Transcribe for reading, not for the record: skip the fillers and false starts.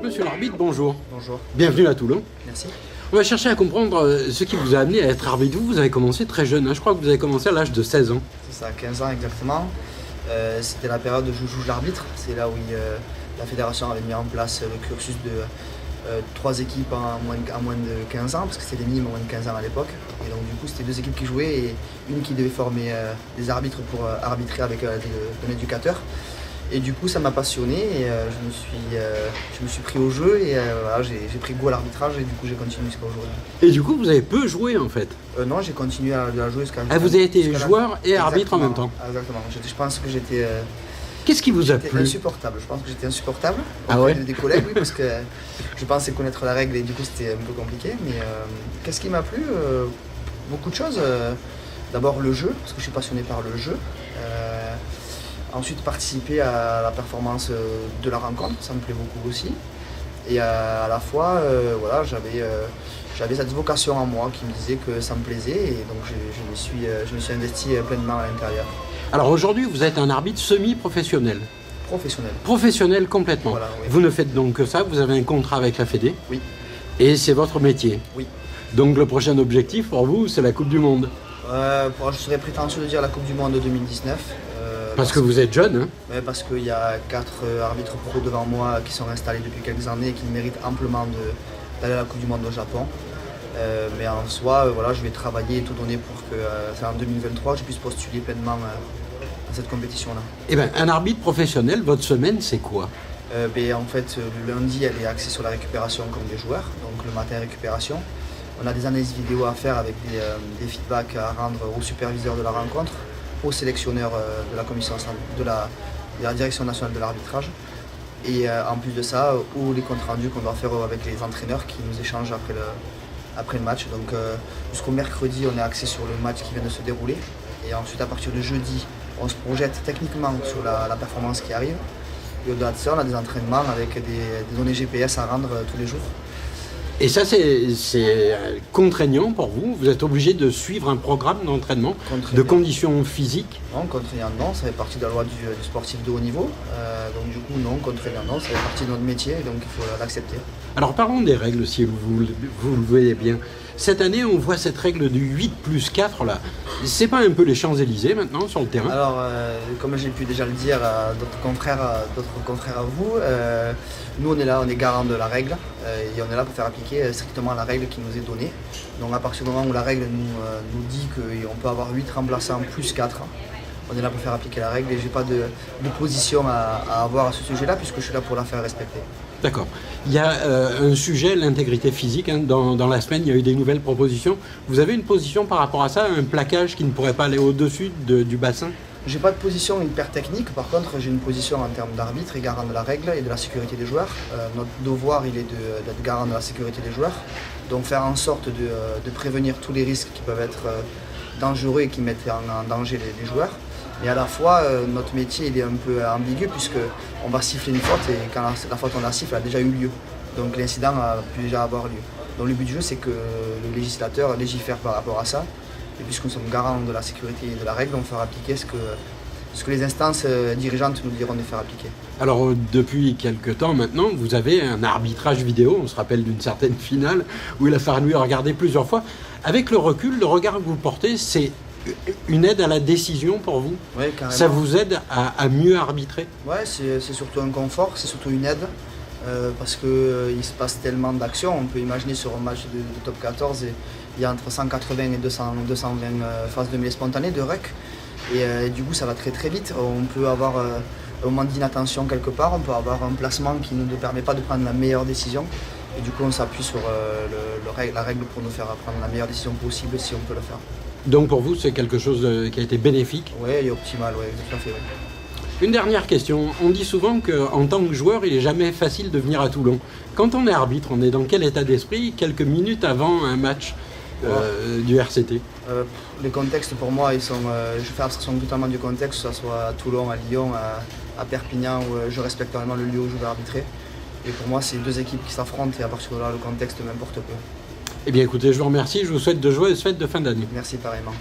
Monsieur l'arbitre, bonjour. Bonjour. Bienvenue à Toulon. Merci. On va chercher à comprendre ce qui vous a amené à être arbitre. Vous avez commencé très jeune, hein. Je crois que vous avez commencé à l'âge de 16 ans. C'est ça, 15 ans exactement. C'était la période où je juge l'arbitre. C'est là où la fédération avait mis en place le cursus de 3 équipes en moins de 15 ans, parce que c'était des minimes en moins de 15 ans à l'époque. Et donc du coup, c'était 2 équipes qui jouaient et une qui devait former des arbitres pour arbitrer avec un éducateur. Et du coup, ça m'a passionné et je me suis pris au jeu et voilà, j'ai pris goût à l'arbitrage et du coup, j'ai continué jusqu'à aujourd'hui. Et du coup, vous avez peu joué en fait. Non, j'ai continué à jouer jusqu'à... Ah, vous avez été joueur et arbitre en même temps. Exactement. Je pense que j'étais... Qu'est-ce qui vous a plu? Insupportable. Je pense que j'étais insupportable. Ah ouais? Des collègues, oui, parce que je pensais connaître la règle et du coup, c'était un peu compliqué. Mais qu'est-ce qui m'a plu? Beaucoup de choses. D'abord, le jeu, parce que je suis passionné par le jeu. Ensuite, participer à la performance de la rencontre, ça me plaît beaucoup aussi. Et à la fois, voilà, j'avais cette vocation en moi qui me disait que ça me plaisait et donc je me suis investi pleinement à l'intérieur. Alors aujourd'hui, vous êtes un arbitre semi-professionnel. Professionnel. Professionnel complètement. Voilà, oui. Vous ne faites donc que ça, vous avez un contrat avec la Fédé. Oui. Et c'est votre métier. Oui. Donc le prochain objectif pour vous, c'est la Coupe du Monde. Je serais prétentieux de dire la Coupe du Monde 2019. Parce que vous êtes jeune, hein? Ouais, parce qu'il y a 4 arbitres pro devant moi qui sont installés depuis quelques années et qui méritent amplement d'aller à la Coupe du Monde au Japon. Mais en soi, voilà, je vais travailler et tout donner pour que c'est en 2023 que je puisse postuler pleinement à cette compétition-là. Eh bien, un arbitre professionnel, votre semaine, c'est quoi? En fait, le lundi, elle est axée sur la récupération comme des joueurs, donc le matin récupération. On a des analyses vidéo à faire avec des feedbacks à rendre au superviseur de la rencontre, au sélectionneur de la commission de la direction nationale de l'arbitrage. Et en plus de ça, ou les comptes rendus qu'on doit faire avec les entraîneurs qui nous échangent après le match. Donc jusqu'au mercredi, on est axé sur le match qui vient de se dérouler. Et ensuite, à partir de jeudi, on se projette techniquement sur la performance qui arrive. Et au-delà de ça, on a des entraînements avec des données GPS à rendre tous les jours. Et ça, c'est contraignant pour vous? Vous êtes obligé de suivre un programme d'entraînement, de conditions physiques? Non, contraignant non, ça fait partie de la loi du sportif de haut niveau. Donc du coup, non, contraignant non, ça fait partie de notre métier, donc il faut l'accepter. Alors parlons des règles, si vous le voyez bien. Cette année, on voit cette règle du 8+4 là. C'est pas un peu les Champs-Élysées maintenant sur le terrain? Alors, comme j'ai pu déjà le dire à d'autres confrères à vous, nous on est là, on est garant de la règle et on est là pour faire appliquer strictement la règle qui nous est donnée. Donc à partir du moment où la règle nous dit qu'on peut avoir 8 remplaçants plus 4, on est là pour faire appliquer la règle et j'ai pas de position à avoir à ce sujet-là puisque je suis là pour la faire respecter. D'accord. Il y a un sujet, l'intégrité physique. Hein. Dans la semaine, il y a eu des nouvelles propositions. Vous avez une position par rapport à ça, un plaquage qui ne pourrait pas aller au-dessus du bassin? J'ai pas de position hyper technique, par contre j'ai une position en termes d'arbitre et garant de la règle et de la sécurité des joueurs. Notre devoir il est d'être garant de la sécurité des joueurs, donc faire en sorte de prévenir tous les risques qui peuvent être dangereux et qui mettent en danger les joueurs. Et à la fois, notre métier il est un peu ambigu puisqu'on va siffler une faute et quand la faute on la siffle, elle a déjà eu lieu. Donc l'incident a pu déjà avoir lieu. Donc le but du jeu c'est que le législateur légifère par rapport à ça. Et puisque nous sommes garants de la sécurité et de la règle, on fera appliquer ce que les instances dirigeantes nous diront de faire appliquer. Alors depuis quelques temps maintenant, vous avez un arbitrage vidéo, on se rappelle d'une certaine finale où il a fallu regarder plusieurs fois. Avec le recul, le regard que vous portez, c'est une aide à la décision pour vous? Oui, carrément. Ça vous aide à mieux arbitrer? Oui, c'est surtout un confort, c'est surtout une aide. Parce qu'il se passe tellement d'actions, on peut imaginer sur un match de top 14, il y a entre 180 et 220 phases de mêlée spontanée, de ruck, et du coup ça va très très vite. On peut avoir un moment d'inattention quelque part, on peut avoir un placement qui ne nous permet pas de prendre la meilleure décision, et du coup on s'appuie sur la règle pour nous faire prendre la meilleure décision possible si on peut le faire. Donc pour vous c'est quelque chose qui a été bénéfique? Oui, et optimal, oui, tout à fait. Oui. Une dernière question. On dit souvent qu'en tant que joueur, il n'est jamais facile de venir à Toulon. Quand on est arbitre, on est dans quel état d'esprit quelques minutes avant un match du RCT? Les contextes pour moi, je fais abstraction totalement du contexte, que ce soit à Toulon, à Lyon, à Perpignan, où je respecte vraiment le lieu où je vais arbitrer. Et pour moi, c'est 2 équipes qui s'affrontent et à partir de là, le contexte m'importe peu. Eh bien écoutez, je vous remercie, je vous souhaite de joyeuses fêtes de fin d'année. Merci pareillement.